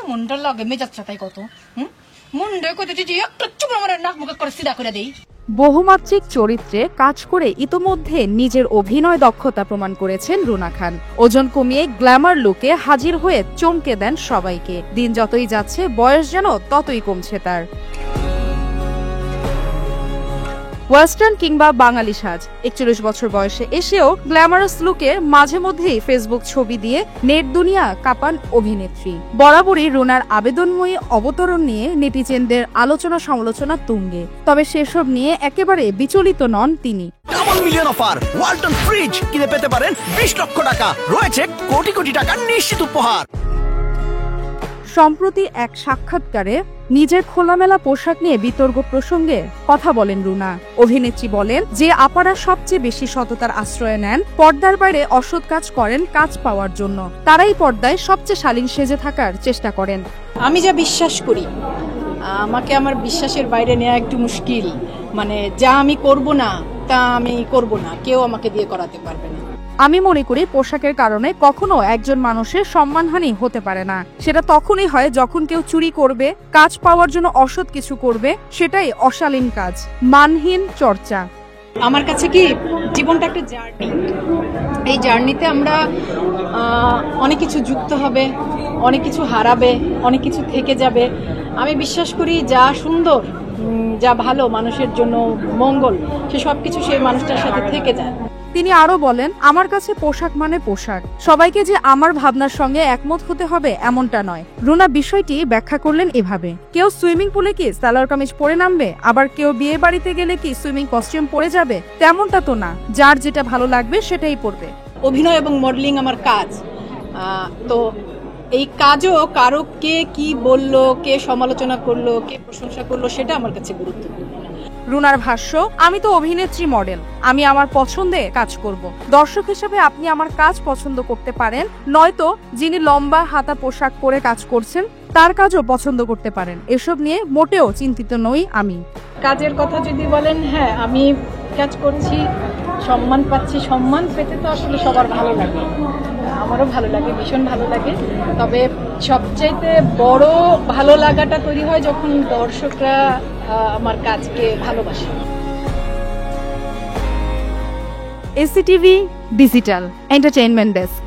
মুন্ডার লাগে মেজাজটা তাই কত মুন্ডে কত যে একটা চুপ আমার নাক মুখ করে সিধা করে দেই। বহুমাত্রিক চরিত্রে কাজ করে ইতোমধ্যে নিজের অভিনয় দক্ষতা প্রমাণ করেছেন রুনা খান। ওজন কমিয়ে গ্ল্যামার লুকে হাজির হয়ে চমকে দেন সবাইকে। দিন যতই যাচ্ছে বয়স যেন ততই কমছে তার। ওয়েস্টার্ন কিংবা বাঙালি সাজ, 41 বছর বয়সে এসেও গ্ল্যামারাস লুকে মাঝে মধ্যেই ফেসবুক ছবি দিয়ে নেট দুনিয়া কাঁপান অভিনেত্রী। বরাবরই রুনার আবেদনময়ী অবতরণ নিয়ে নেটিজেনদের আলোচনা সমালোচনা তুঙ্গে। তবে সেসব নিয়ে একেবারে বিচলিত নন তিনি। Double million offer Walton fridge কিনে পেতে পারেন 20 লক্ষ টাকা, রয়েছে কোটি কোটি টাকার নিশ্চিত উপহার। সম্প্রতি এক সাক্ষাৎকারে নিজের খোলামেলা পোশাক নিয়ে বিতর্ক প্রসঙ্গে কথা বলেন রুনা। অভিনেত্রী বলেন যে আপারা সবচেয়ে বেশি সততার আশ্রয় নেন, পর্দার বাইরে অসৎ কাজ করেন কাজ পাওয়ার জন্য, তারাই পর্দায় সবচেয়ে শালীন সেজে থাকার চেষ্টা করেন। আমি যা বিশ্বাস করি আমাকে আমার বিশ্বাসের বাইরে নেওয়া একটু মুশকিল। মানে যা আমি করব না তা আমি করব না, কেউ আমাকে দিয়ে করাতে পারবে না। আমি মনে করি পোশাকের কারণে কখনো একজন মানুষের সম্মানহানি হতে পারে না। সেটা তখনই হয় যখন কেউ চুরি করবে, কাজ পাওয়ার জন্য অসৎ কিছু করবে, সেটাই অশালীন কাজ, মানহীন চর্চা। আমার কাছে কি জীবনটা একটা জার্নি। এই জার্নিতে আমরা অনেক কিছু যুক্ত হবে, অনেক কিছু হারাবে, অনেক কিছু থেকে যাবে। আমি বিশ্বাস করি যা সুন্দর, যা ভালো, মানুষের জন্য মঙ্গল, সে সবকিছু সেই মানুষটার সাথে থেকে যায়। তিনি আরো বলেন, আমার কাছে পোশাক মানে পোশাক, সবাইকে যে আমার ভাবনার সঙ্গে একমত হতে হবে এমনটা নয়। রুনা বিষয়টি ব্যাখ্যা করলেন এভাবে, কেউ সুইমিং পুলে কি সালোয়ার কামিজ পরে নামবে, আবার কেউ বিয়ে বাড়িতে গেলে কি সুইমিং কস্টিউম পরে যাবে, তেমনটা তো না। যার যেটা ভালো লাগবে সেটাই পরবে। অভিনয় এবং মডেলিং আমার কাজ, তো এই কাজও কারো কে কি বললো, কে সমালোচনা করলো, কে প্রশংসা করলো, সেটা আমার কাছে গুরুত্বপূর্ণ। রুনার ভাষ্য, আমি তো অভিনেত্রী, মডেল, আমি আমার পছন্দে কাজ করব। দর্শক হিসেবে আপনি আমার কাজ পছন্দ করতে পারেন, নয়তো যিনি লম্বা হাতা পোশাক পরে কাজ করছেন তার কাজও পছন্দ করতে পারেন। এসব নিয়ে মোটেও চিন্তিত নই আমি। কাজের কথা যদি বলেন, হ্যাঁ আমি কাজ করছি, সম্মান পাচ্ছি। সম্মান পেতে তো আসলে সবার ভালো লাগে, আমারও ভালো লাগে, ভীষণ ভালো লাগে। তবে সবচাইতে বড় ভালো লাগাটা তৈরি হয় যখন দর্শকরা আমার কাজকে ভালোবাসে। এসিটিভি ডিজিটাল এন্টারটেইনমেন্ট ডেস্ক।